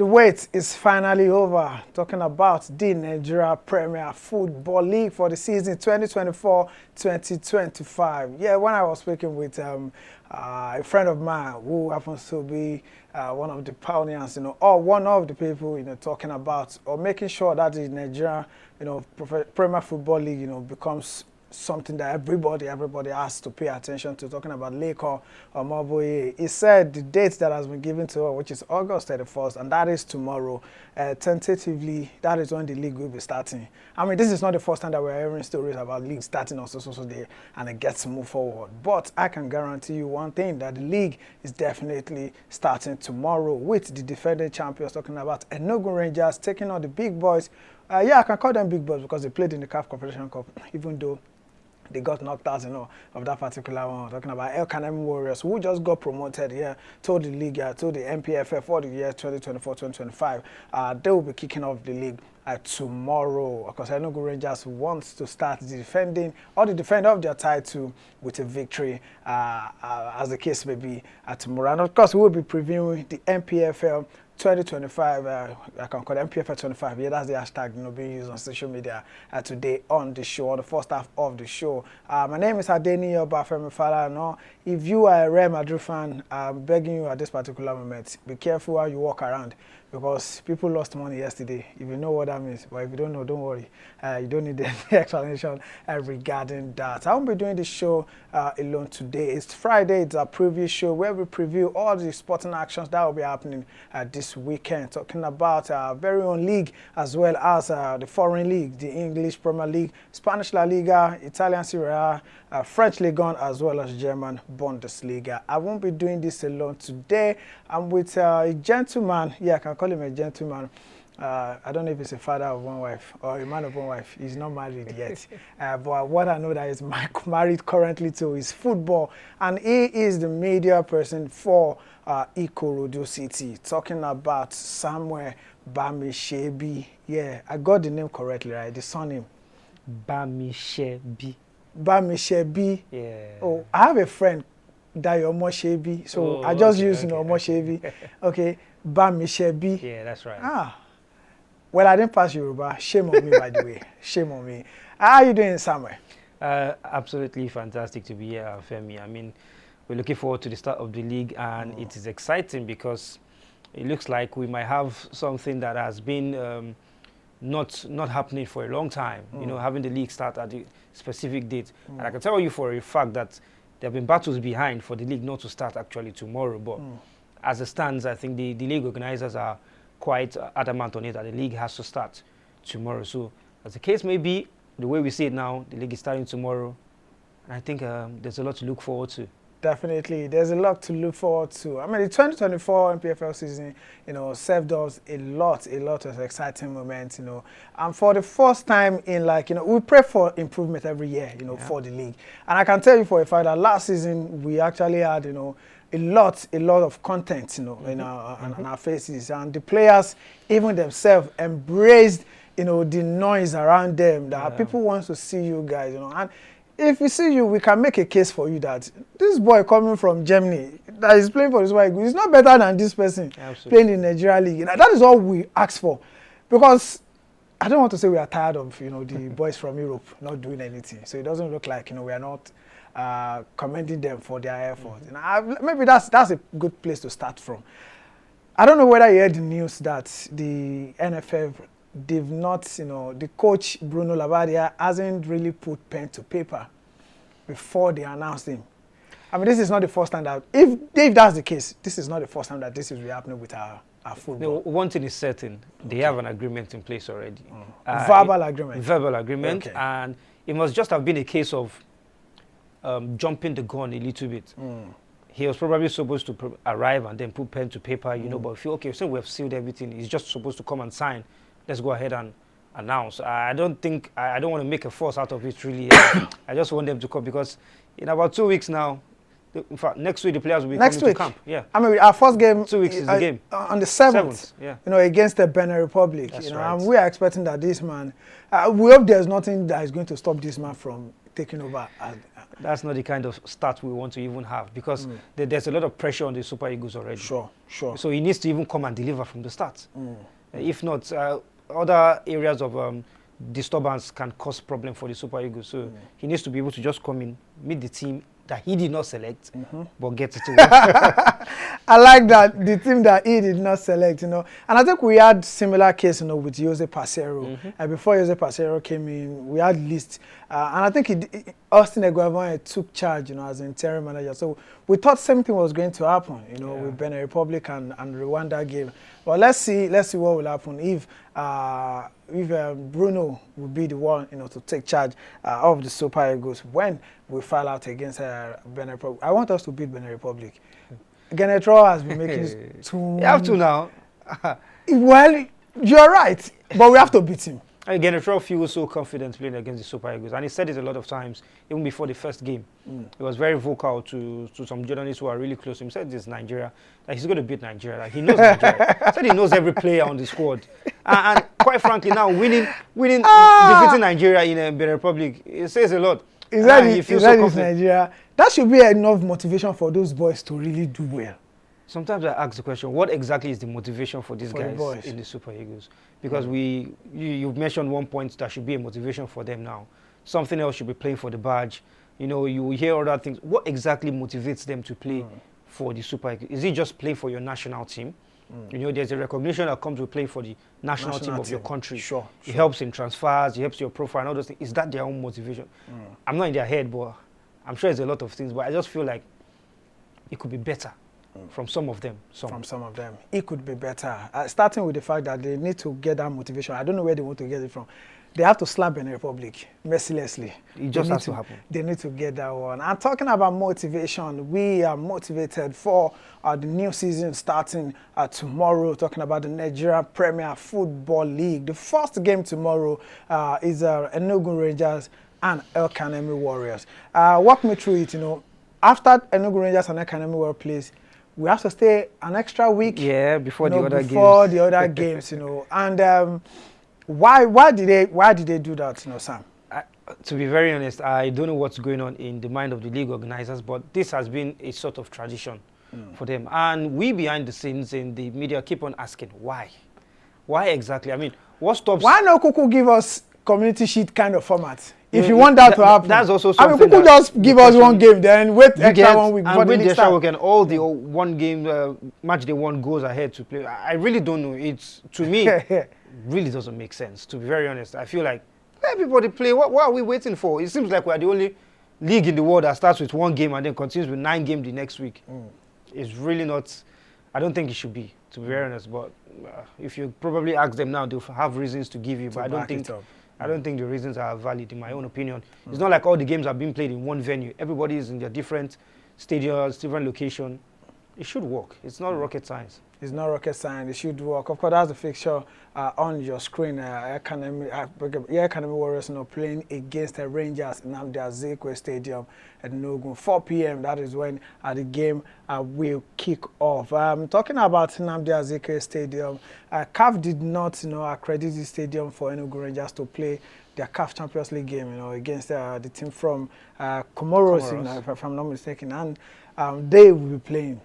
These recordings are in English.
The wait is finally over. Talking about the Nigeria Premier Football League for the season 2024-2025. Yeah, when I was speaking with a friend of mine who happens to be one of the pioneers, or one of the people, talking about or making sure that the Nigeria, Premier Football League, becomes something that everybody has to pay attention to, talking about Leko Omoboye. He said the date that has been given to her, which is August 31st, and that is tomorrow. Tentatively, that is when the league will be starting. I mean, this is not the first time that we're hearing stories about league starting on so day and it gets to move forward. But I can guarantee you one thing, that the league is definitely starting tomorrow with the defending champions, talking about Enugu Rangers taking on the big boys. Yeah, I can call them big boys because they played in the CAF Confederation Cup, even though they got knocked out, of that particular one. Talking about El Kanemi Warriors, who just got promoted here to the league, to the Npfl for the year 2024-2025. They will be kicking off the league tomorrow, because Enugu Rangers wants to start the defending of their title with a victory, as the case may be, tomorrow. And of course, we will be previewing the Npfl 2025, I can call it Npfl 25. Yeah, that's the hashtag being used on social media today on the show, on the first half of the show. My name is Adeni Obafemi Falana. If you are a Real Madrid fan, I'm begging you at this particular moment, be careful how you walk around, because people lost money yesterday. If you know what that means, but if you don't know, don't worry. You don't need any explanation regarding that. I won't be doing the show alone today. It's Friday. It's a preview show where we preview all the sporting actions that will be happening this weekend. Talking about our very own league, as well as the foreign league, the English Premier League, Spanish La Liga, Italian Serie A, French Ligue 1, as well as German Bundesliga. I won't be doing this alone today. I'm with a gentleman. Yeah, I can call him a gentleman. I don't know if he's a father of one wife or a man of one wife. He's not married yet. But what I know that he's married currently to is football. And he is the media person for Ikorodu City. Talking about Samuel Bamisebi. Yeah, I got the name correctly, right? The surname. Bamisebi. Bamisebi. Yeah. Oh, I have a friend, Dayo Moshebi. So I just use Moshebi. Okay. Bamisebi. Yeah, that's right. Well, I didn't pass Yoruba. Shame on me, by the way. Shame on me. How are you doing, Samuel? Absolutely fantastic to be here, Femi. I mean, we're looking forward to the start of the league, and it is exciting because it looks like we might have something that has been not happening for a long time. Having the league start at the specific date. And I can tell you for a fact that there have been battles behind for the league not to start actually tomorrow. But as it stands, I think the league organizers are quite adamant on it that the league has to start tomorrow. So as the case may be, the way we see it now, the league is starting tomorrow. And I think there's a lot to look forward to. Definitely, there's a lot to look forward to. I mean, the 2024 Npfl season, served us a lot of exciting moments, And for the first time in we pray for improvement every year, for the league. And I can tell you for a fact that last season we actually had, a lot of content, on our faces, and the players, even themselves, embraced, the noise around them. That people want to see you guys, and if we see you, we can make a case for you that this boy coming from Germany that is playing for this white is not better than this person playing in Nigeria League. That is all we ask for, because I don't want to say we are tired of the boys from Europe not doing anything. So it doesn't look like we are not commending them for their effort. Maybe that's a good place to start from. I don't know whether you heard the news that the NFF, they've not, the coach Bruno Labbadia hasn't really put pen to paper before they announced him. I mean, this is not the first time that, if that's the case, this is not the first time that this is happening with our football. No, one thing is certain, they have an agreement in place already. Verbal agreement. Verbal agreement, and it must just have been a case of jumping the gun a little bit. He was probably supposed to arrive and then put pen to paper, but feel okay, so we have sealed everything. He's just supposed to come and sign. Let's go ahead and announce. I don't want to make a fuss out of it, really. I just want them to come, because in about 2 weeks now, in fact, next week the players will be coming to camp. Yeah. I mean, our first game 2 weeks is the game on the 7th. Yeah. Against the Benin Republic. That's right. And we are expecting that this man. We hope there's nothing that is going to stop this man from taking over. That's not the kind of start we want to even have, because there's a lot of pressure on the Super Eagles already. Sure. So he needs to even come and deliver from the start. If not, other areas of disturbance can cause problem for the Super Eagles. So he needs to be able to just come in, meet the team that he did not select, but get it to work. I like that, the team that he did not select, And I think we had similar case, with Jose Pacero. Before Jose Pacero came in, we had list, and I think Austin Eguavoen took charge, as an interim manager. So we thought same thing was going to happen, with Benin Republic and Rwanda game. But let's see what will happen if Bruno will be the one, to take charge of the Super Eagles when we file out against Benin Republic. I want us to beat Benin Republic. Genetro has been making too. You have to now. Well, you're right, but we have to beat him. Genetro feels so confident playing against the Super Eagles, and he said it a lot of times, even before the first game. He was very vocal to some journalists who are really close to him. He said this is Nigeria, that he's going to beat Nigeria. Like, he knows Nigeria. He said he knows every player on the squad. And quite frankly, now defeating Nigeria in Benin Republic, it says a lot. Is that Nigeria? That should be enough motivation for those boys to really do well. Sometimes I ask the question, what exactly is the motivation for these guys in the Super Eagles? Because you've mentioned one point that should be a motivation for them now. Something else should be playing for the badge. You hear other things. What exactly motivates them to play for the Super Eagles? Is it just play for your national team? There's a recognition that comes with playing for the national team of your country. Sure. It helps in transfers, it helps your profile and all those things. Is that their own motivation? I'm not in their head, but I'm sure it's a lot of things. But I just feel like it could be better from some of them. From some of them. It could be better. Starting with the fact that they need to get that motivation. I don't know where they want to get it from. They have to slap Benin Republic mercilessly. It just has to happen. They need to get that one. And talking about motivation, we are motivated for the new season starting tomorrow. Talking about the Nigerian Premier Football League. The first game tomorrow is Enugu Rangers and El Kanemi Warriors. Walk me through it. After Enugu Rangers and El Kanemi Warriors plays, we have to stay an extra week. Yeah, before the other games. And why did they do that, Sam? To be very honest, I don't know what's going on in the mind of the league organizers, but this has been a sort of tradition for them. And we behind the scenes in the media keep on asking why. Why exactly? I mean, what stops? Why not Kuku give us community sheet kind of format? If you want that to happen, that's also something. Kuku just give us one game, then wait extra 1 week before the next start. And all the one game match they won goes ahead to play. I really don't know. It's, to me, really doesn't make sense. To be very honest, I feel like everybody play. What are we waiting for? It seems like we are the only league in the world that starts with one game and then continues with 9 games the next week. It's really not. I don't think it should be, to be very honest. But if you probably ask them now, they'll have reasons to give you. But I don't think the reasons are valid, in my own opinion. It's not like all the games are being played in one venue. Everybody is in their different stadiums, different location. It should work. It's not rocket science. It's not rocket science. It should work. Of course, that's the fixture on your screen. Academy Warriors playing against the Rangers in Nnamdi Azikiwe Stadium at Enugu. 4 p.m. That is when the game will kick off. Talking about Nnamdi Azikiwe Stadium, CAF did not accredit the stadium for Enugu Rangers to play their CAF Champions League game against the team from Comoros, if I'm not mistaken. And they will be playing.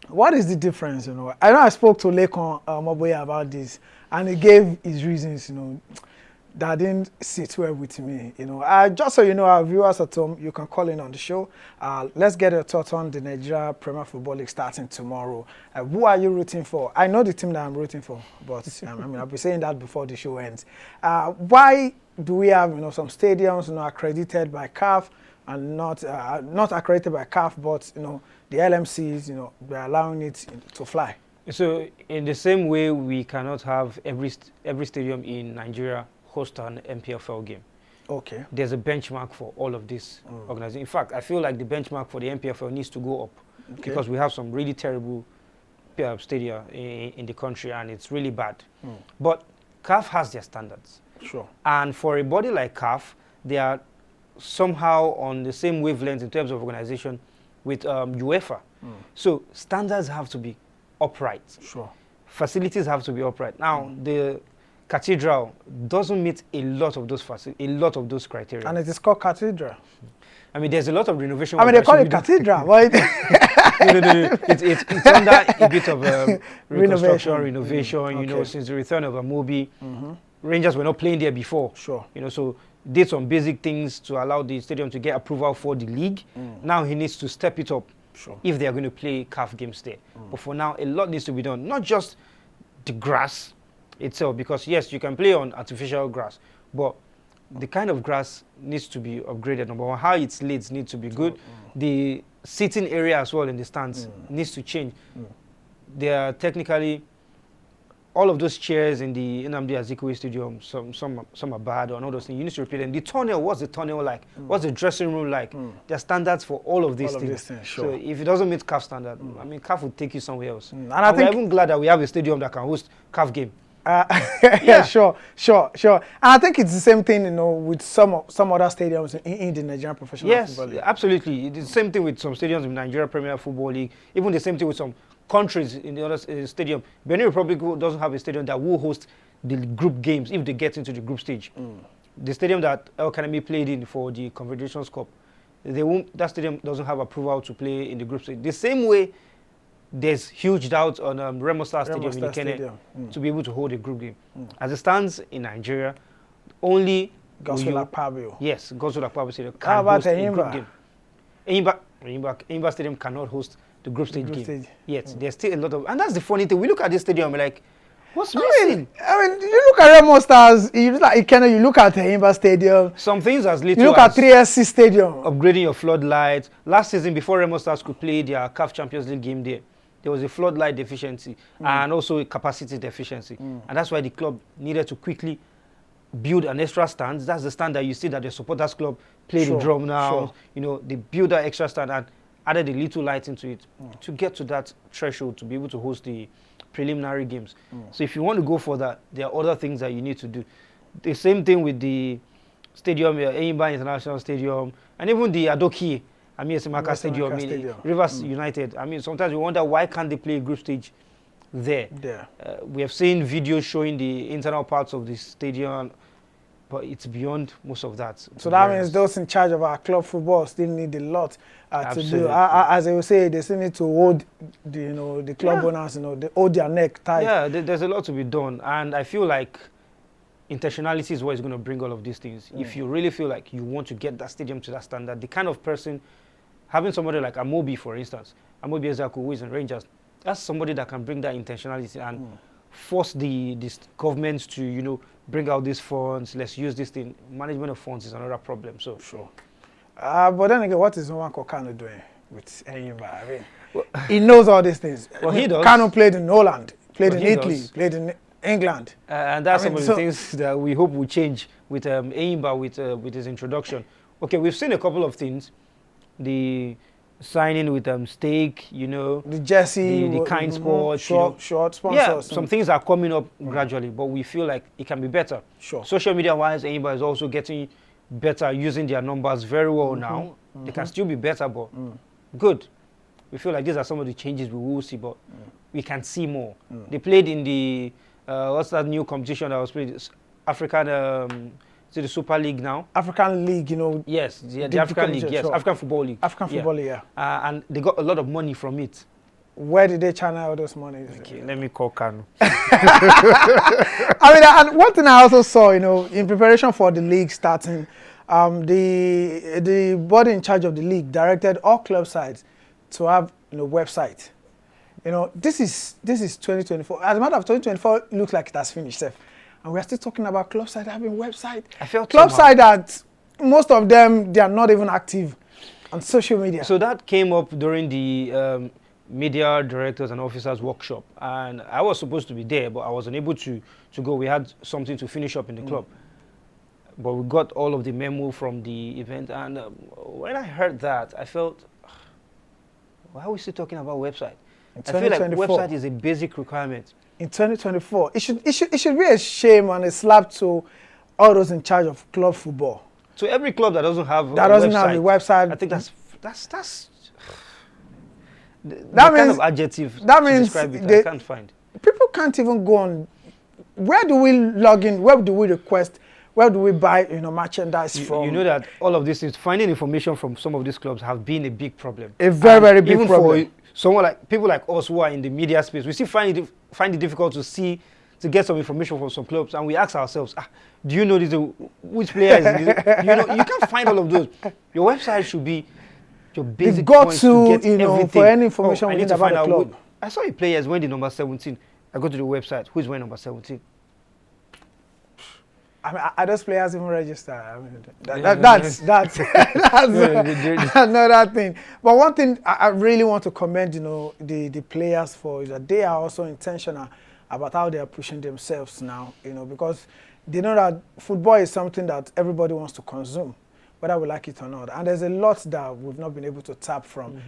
What is the difference, I know I spoke to Lekon Moboye about this, and he gave his reasons, that didn't sit well with me, just so you know, our viewers at home, you can call in on the show. Let's get your thoughts on the Nigeria Premier Football League starting tomorrow. Who are you rooting for? I know the team that I'm rooting for, but I'll be saying that before the show ends. Why do we have, some stadiums, accredited by CAF and not accredited by CAF, but, the LMCs, they're allowing it to fly? So in the same way, we cannot have every stadium in Nigeria host an Npfl game. Okay. There's a benchmark for all of this organization. In fact, I feel like the benchmark for the Npfl needs to go up because we have some really terrible stadia in the country, and it's really bad. But CAF has their standards. Sure. And for a body like CAF, they are somehow on the same wavelength in terms of organization with UEFA. So standards have to be upright. Sure. Facilities have to be upright. Now, the Cathedral doesn't meet a lot of those criteria. And it is called Cathedral. I mean, there's a lot of renovation. I mean, they call it Cathedral. No. It's under a bit of reconstruction, renovation. You know, since the return of Amobi, Rangers were not playing there before. Sure. You know, so did some basic things to allow the stadium to get approval for the league. Now he needs to step it up. Sure. If they are going to play CAF games there. But for now, a lot needs to be done. Not just the grass itself, because yes, you can play on artificial grass, but the kind of grass needs to be upgraded. Number one, how it's laid needs to be good. The sitting area as well in the stands needs to change. They are technically, all of those chairs in the Nnamdi Azikiwe Stadium, some are bad and all those things. You need to repeat them. The tunnel, what's the tunnel like? What's the dressing room like? There are standards for all of these things. Sure. So if it doesn't meet CAF standard, I mean, CAF will take you somewhere else. And we're even glad that we have a stadium that can host CAF game. Yeah, sure. And I think it's the same thing, you know, with some other stadiums in the Nigerian Professional Football League. Yes, absolutely. It's the same thing with some stadiums in Nigeria Premier Football League. Even the same thing with some countries in the other stadium. Benin Republic doesn't have a stadium that will host the group games if they get into the group stage. The stadium that El Kanemi played in for the Confederations Cup, that stadium doesn't have approval to play in the group stage. The same way, there's huge doubts on Remo Star Stadium in Ikene to be able to hold a group game. As it stands in Nigeria, only Godswill Akpabio. Yes, Godswill Akpabio Stadium can host a group game. Enyimba Stadium cannot host the group stage game. Yes, there's still a lot of, and that's the funny thing. We look at this stadium like, what's missing? I mean, you look at Remo Stars, you look at Ikene, you look at Enyimba Stadium. Some things as little you look at 3SC Stadium. Upgrading your floodlights. Last season, before Remo Stars could play their CAF Champions League game there was a floodlight deficiency and also a capacity deficiency. And that's why the club needed to quickly build an extra stand. That's the stand that you see that the supporters club play the drum now. You know, they build that extra stand and added a little light into it to get to that threshold to be able to host the preliminary games. So if you want to go for that, there are other things that you need to do. The same thing with the stadium, Enyimba International Stadium, and even the Adokie, Esemaka Stadium, Rivers United. I mean, sometimes we wonder why can't they play a group stage there. We have seen videos showing the internal parts of the stadium, but it's beyond most of that. So that means those in charge of our club football still need a lot to do. As I would say, they still need to hold the club owners, they hold their neck tight. Yeah, there's a lot to be done, and I feel like intentionality is what is going to bring all of these things. If you really feel like you want to get that stadium to that standard, the kind of person, having somebody like Amobi, for instance, Amobi Ezeaku, who is in Rangers, that's somebody that can bring that intentionality and force the governments to, bring out these funds. Let's use this thing. Management of funds is another problem. So sure. But then again, what is Nwankwo Kanu doing with Enyimba? I mean, he knows all these things. Well, he does. Kanu played in Holland, played in Italy, played in England. And that's some of the things that we hope will change with Enyimba with his introduction. Okay, we've seen a couple of things. The signing with Stake, the jersey, the Kind Sports, short sponsors. Yeah, some things are coming up gradually, but we feel like it can be better. Sure. Social media-wise, Enyimba is also getting better, using their numbers very well now. They can still be better, but good. We feel like these are some of the changes we will see, but we can see more. They played in the what's that new competition that was played? African. Is it the Super League now? African League, Yes, the African League, yes. Sure. African Football League. African Football League, yeah. And they got a lot of money from it. Where did they channel all those money? Okay, let me call Kanu. I mean, and one thing I also saw, in preparation for the league starting, the body in charge of the league directed all club sides to have, website. This is 2024. As a matter of 2024, looks like it has finished. And we are still talking about club side having website. I felt club side that most of them, they are not even active on social media. So that came up during the media directors and officers workshop, and I was supposed to be there, but I wasn't able to go. We had something to finish up in the club, but we got all of the memo from the event, and when I heard that, I felt, why are we still talking about website? I feel like website is a basic requirement. In 2024, it should be a shame and a slap to all those in charge of club football. To every club that doesn't have a website, I think that's that means kind of adjective to describe it. I can't find. People can't even go on where do we log in? Where do we request? Where do we buy, merchandise from? You know that all of this is finding information from some of these clubs have been a big problem. A very, very big problem. Even for someone like people like us who are in the media space, we still find it difficult to get some information from some clubs, and we ask ourselves, do you know this? Which player is this? You can't find all of those. Your website should be your basic points to get everything. For any information I need to about find the club. I saw a player is wearing the number 17. I go to the website. Who is wearing number 17? I mean, are those players even registered? I mean, that's another thing. But one thing I really want to commend, the players for is that they are also intentional about how they are pushing themselves now, because they know that football is something that everybody wants to consume, whether we like it or not. And there's a lot that we've not been able to tap from,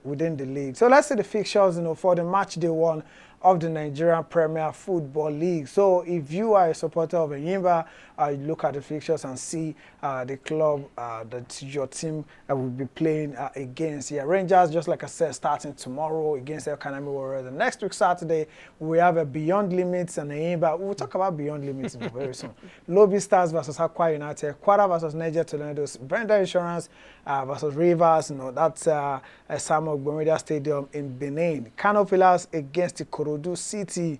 within the league. So let's see the fixtures, for the match day 1 of the Nigerian Premier Football League. So if you are a supporter of Enyimba, you look at the fixtures and see the club that your team will be playing against. Yeah, Rangers, just like I said, starting tomorrow against El Kanami Warriors. The next week, Saturday, we have a Beyond Limits and Enyimba. We'll talk about Beyond Limits very soon. Lobby Stars versus Akwa United, Kwara versus Niger Tornadoes, Brenda Insurance versus Rivers. That's Samuel Bamisebi Stadium in Benin. Kano Pillars against Ikorodu City.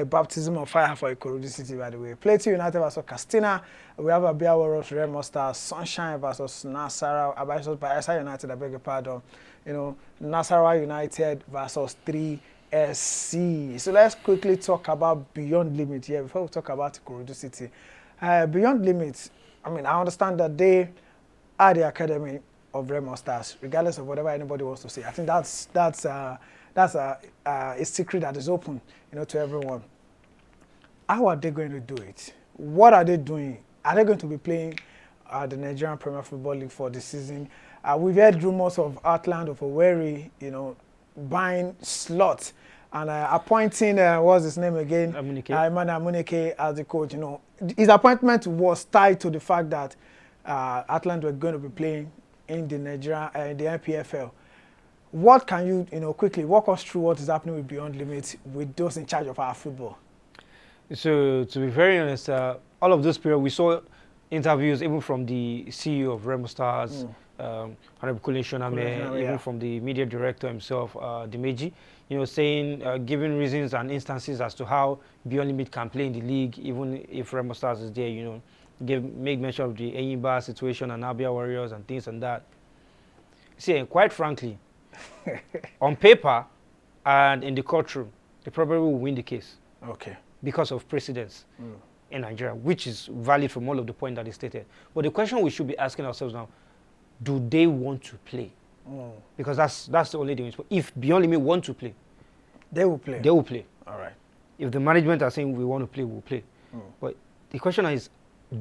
Baptism of fire for Ikorodu City, by the way. Plateau United versus Castina. We have Abia Warriors, Remo Stars, Sunshine versus Nasarawa, versus Bayelsa United, I beg your pardon. Nasarawa United versus 3SC. So let's quickly talk about Beyond Limit here before we talk about Ikorodu City. Beyond Limit, I understand that they are the academy of Remo Stars, regardless of whatever anybody wants to say. I think that's a secret that is open, to everyone. How are they going to do it? What are they doing? Are they going to be playing the Nigerian Premier Football League for the season? We've heard rumors of Outland of Owerri, buying slots and appointing, what's his name again? Emmanuel Amunike as the coach. His appointment was tied to the fact that Outland were going to be playing in the the Npfl. What can you, quickly walk us through what is happening with Beyond Limits with those in charge of our football? So, to be very honest, all of this period, we saw interviews even from the CEO of Remo Stars, Honorable Colin Shoname, even from the media director himself, Dimeji, saying, giving reasons and instances as to how Beyond Limit can play in the league, even if Remo Stars is there, make mention of the Enyimba situation and Abia Warriors and things and that. See, quite frankly, on paper and in the courtroom, they probably will win the case. Okay. Because of precedents in Nigeria, which is valid from all of the points that they stated. But the question we should be asking ourselves now, do they want to play? Because that's the only thing. If Beyond Limit want to play, they will play. They will play. All right. If the management are saying we want to play, we'll play. But the question is,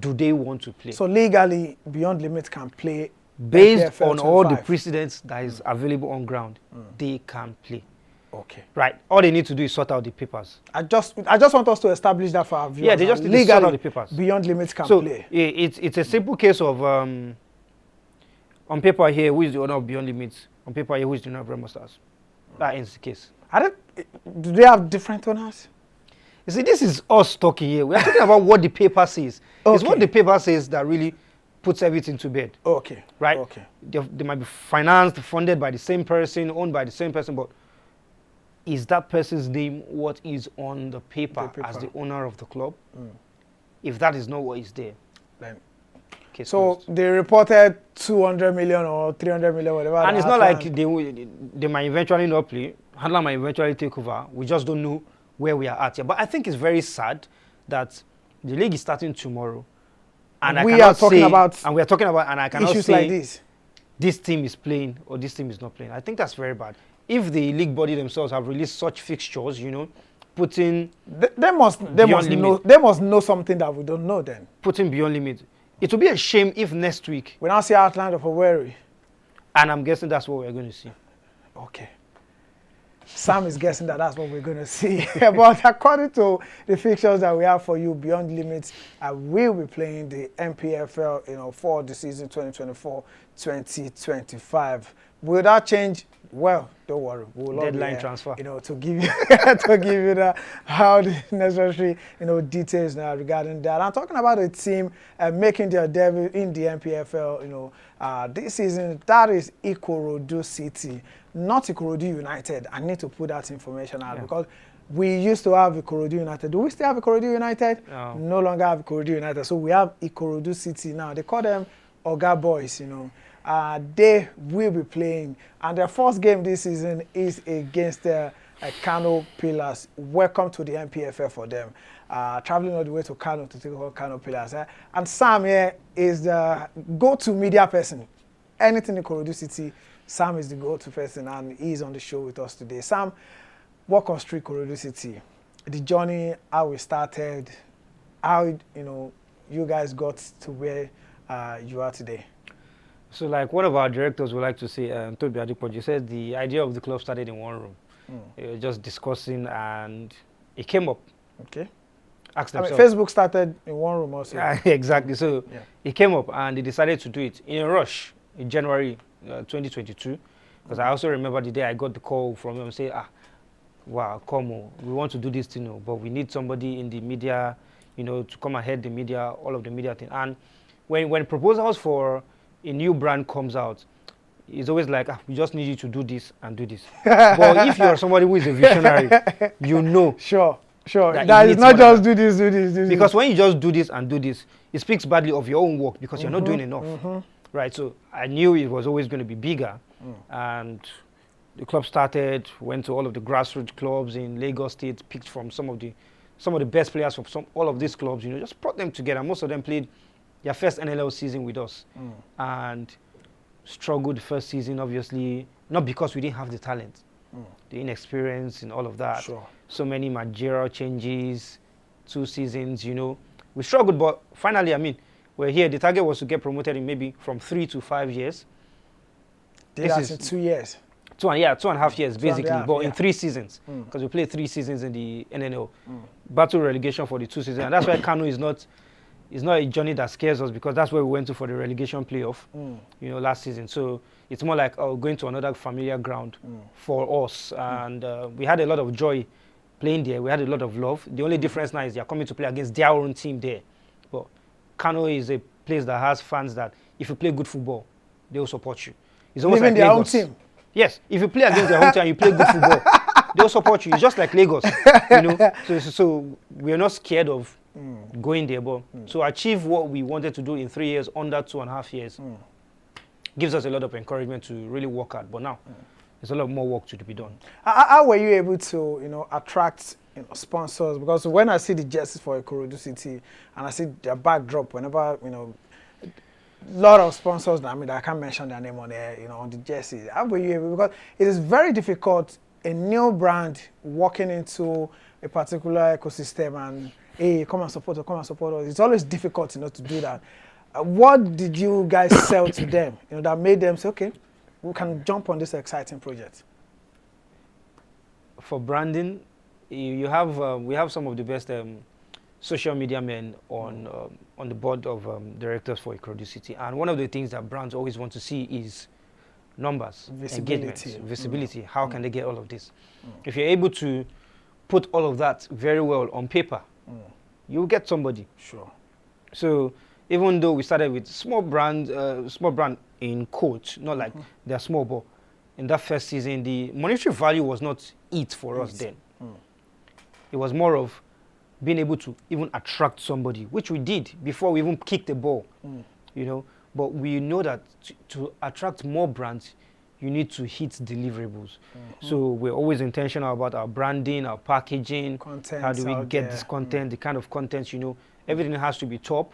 do they want to play? So legally, Beyond Limit can play based on all the precedents that is available on ground. They can play. Okay. Right. All they need to do is sort out the papers. I just want us to establish that for our viewers. Yeah, they just need to sort out the papers. Beyond Limits can play. So it's a simple case of on paper here, who is the owner of Beyond Limits? On paper here, who is the owner of Remo Stars? That ends the case. Do they have different owners? You see, this is us talking here. We are talking about what the paper says. Okay. It's what the paper says that really puts everything to bed. Okay. Right? Okay. They might be financed, funded by the same person, owned by the same person, but is that person's name what is on the paper as the owner of the club? If that is not what is there, then so they reported 200 million or 300 million, whatever. And it's not like they might eventually not play. Handler might eventually take over. We just don't know where we are at here. But I think it's very sad that the league is starting tomorrow, and we are talking about, and I cannot issues say like this team is playing or this team is not playing. I think that's very bad. If the league body themselves have released such fixtures, putting they must know something that we don't know. Then putting Beyond Limit, it will be a shame if next week we now see Outland of Owerri, and I'm guessing that's what we're going to see. Okay. Sam is guessing that's what we're going to see. But according to the fixtures that we have for you, Beyond Limits will be playing the Npfl, for the season 2024-2025. will that change? Well, don't worry. We'll not Deadline be here, transfer. to give you to give you how the necessary details now regarding that. I'm talking about a team making their debut in the Npfl. This season. That is Ikorodu City, not Ikorodu United. I need to put that information out because we used to have Ikorodu United. Do we still have Ikorodu United? No. No longer have Ikorodu United. So we have Ikorodu City now. They call them Oga Boys. They will be playing, and their first game this season is against Kano Pillars. Welcome to the Npfl for them. Traveling all the way to Kano to take on Kano Pillars. And Sam here is the go-to media person. Anything in Ikorodu City, Sam is the go-to person, and he's on the show with us today. Sam, walk us through Ikorodu City, the journey, how we started, how you guys got to where you are today. So like one of our directors would like to say, Toby Adipoji said the idea of the club started in one room. Just discussing, and it came up. Okay. Asked I mean, themselves. Facebook started in one room also. Exactly. So it came up, and they decided to do it in a rush in January 2022. Because I also remember the day I got the call from them saying, wow, come on, we want to do this thing, but we need somebody in the media, to come and head the media, all of the media thing. And when proposals for a new brand comes out, it's always like, we just need you to do this and do this. But if you're somebody who is a visionary, Sure. That is not just do this. Because when you just do this and do this, it speaks badly of your own work because you're not doing enough. Right? So I knew it was always going to be bigger. And the club started, went to all of the grassroots clubs in Lagos State, picked from some of the best players from all of these clubs, just brought them together. Most of them played their first NLL season with us and struggled the first season, obviously, not because we didn't have the talent, the inexperience and all of that. Sure. So many managerial changes, 2 seasons, We struggled, but finally, we're here. The target was to get promoted in maybe from 3 to 5 years. This is in 2 years. 2.5 years, basically, but in 3 seasons, because we played 3 seasons in the NNL. Battle relegation for the 2 seasons, and that's why Kano is not a journey that scares us, because that's where we went to for the relegation playoff, last season. So it's more like going to another familiar ground for us, and we had a lot of joy playing there. We had a lot of love. The only difference now is they're coming to play against their own team there. But Kano is a place that has fans that if you play good football, they will support you. It's almost Even like their Lagos. own team. Yes, if you play against their home team and you play good football, they'll support you. It's just like Lagos, So we're not scared of going there, but to achieve what we wanted to do in 3 years, under 2.5 years, gives us a lot of encouragement to really work hard. But now, there's a lot more work to be done. How were you able to, attract sponsors? Because when I see the jerseys for Ikorodu City and I see their backdrop, whenever, lot of sponsors that I can't mention their name on there, on the jersey. How were you able? Because it is very difficult, a new brand walking into a particular ecosystem and, hey, come and support us. It's always difficult, to do that. What did you guys sell to them, that made them say, okay, we can jump on this exciting project? For branding, we have some of the best social media men on the board of directors for Ikorodu City, and one of the things that brands always want to see is numbers, visibility. How can they get all of this? If you're able to put all of that very well on paper, you'll get somebody. Sure. So even though we started with small brand in quotes, not like they're small, but in that first season, the monetary value was not it for us then. It was more of being able to even attract somebody, which we did before we even kicked the ball, But we know that to attract more brands, you need to hit deliverables. So we're always intentional about our branding, our packaging, Content, how do we get this content, the kind of content, everything has to be top.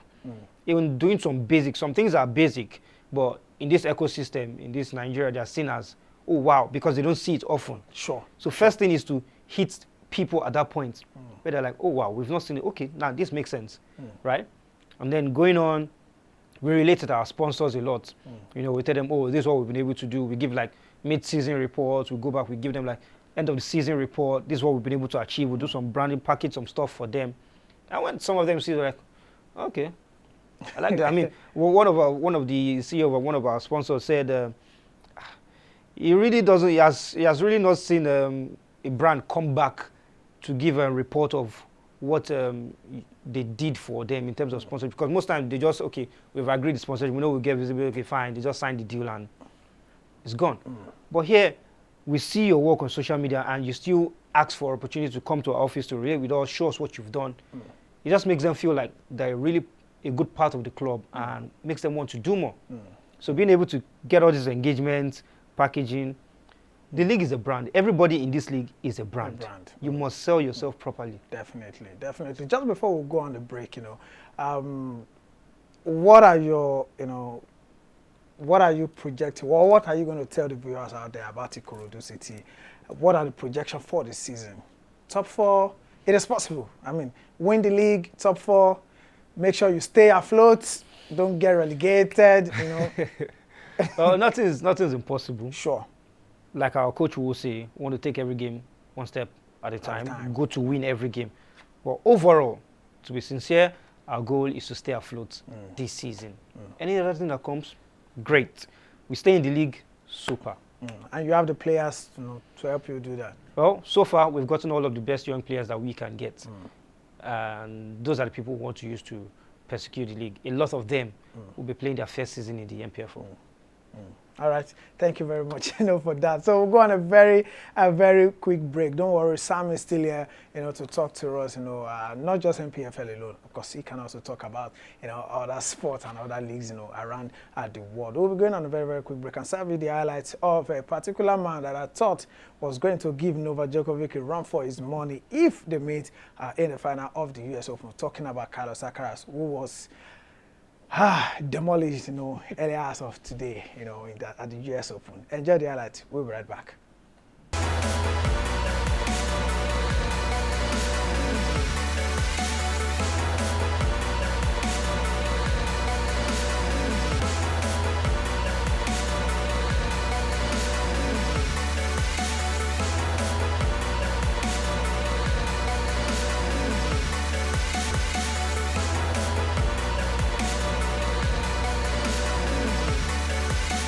Even doing some things are basic, but in this ecosystem, in this Nigeria, they're seen as, oh wow, because they don't see it often. Sure. So first thing is to hit people at that point where they're like, oh wow, we've not seen it. Okay, now this makes sense, right? And then going on, we relate to our sponsors a lot. We tell them, oh, this is what we've been able to do. We give like mid-season reports. We go back, we give them like end of the season report. This is what we've been able to achieve. We'll do some branding, package some stuff for them. And when some of them see, they're like, okay, I like that. One of the CEO of one of our sponsors said, he really doesn't. He has really not seen a brand come back to give a report of what they did for them in terms of sponsorship. Because most times they just, okay, we've agreed the sponsorship, we know we get visibility, okay, fine. They just signed the deal and it's gone. But here, we see your work on social media and you still ask for opportunity to come to our office to relate with us, show us what you've done. It just makes them feel like they're really a good part of the club and makes them want to do more. So being able to get all these engagements, packaging, the league is a brand. Everybody in this league is a brand. You must sell yourself properly. Definitely, definitely. Just before we go on the break, what are your, what are you projecting? Well, what are you going to tell the viewers out there about Ikorodu City? What are the projections for this season? Top 4, it is possible. I mean, win the league, top 4, make sure you stay afloat, don't get relegated, Well, nothing's impossible. Sure. Like our coach will say, we want to take every game one step at a time, go to win every game. But overall, to be sincere, our goal is to stay afloat this season. Any other thing that comes, great. We stay in the league, super. And you have the players to help you do that. Well, so far, we've gotten all of the best young players that we can get. And those are the people we want to use to persecute the league. A lot of them will be playing their first season in the Npfl. All right, thank you very much for that. So we'll go on a very quick break. Don't worry, Sam is still here, to talk to us, not just Npfl alone. Of course, he can also talk about, other sports and other leagues, around the world. We'll be going on a very quick break and serve you the highlights of a particular man that I thought was going to give Novak Djokovic a run for his money if they meet in the final of the US Open. Talking about Carlos Alcaraz, who was demolished, earlier as of today, at the US Open. Enjoy the highlight. We'll be right back.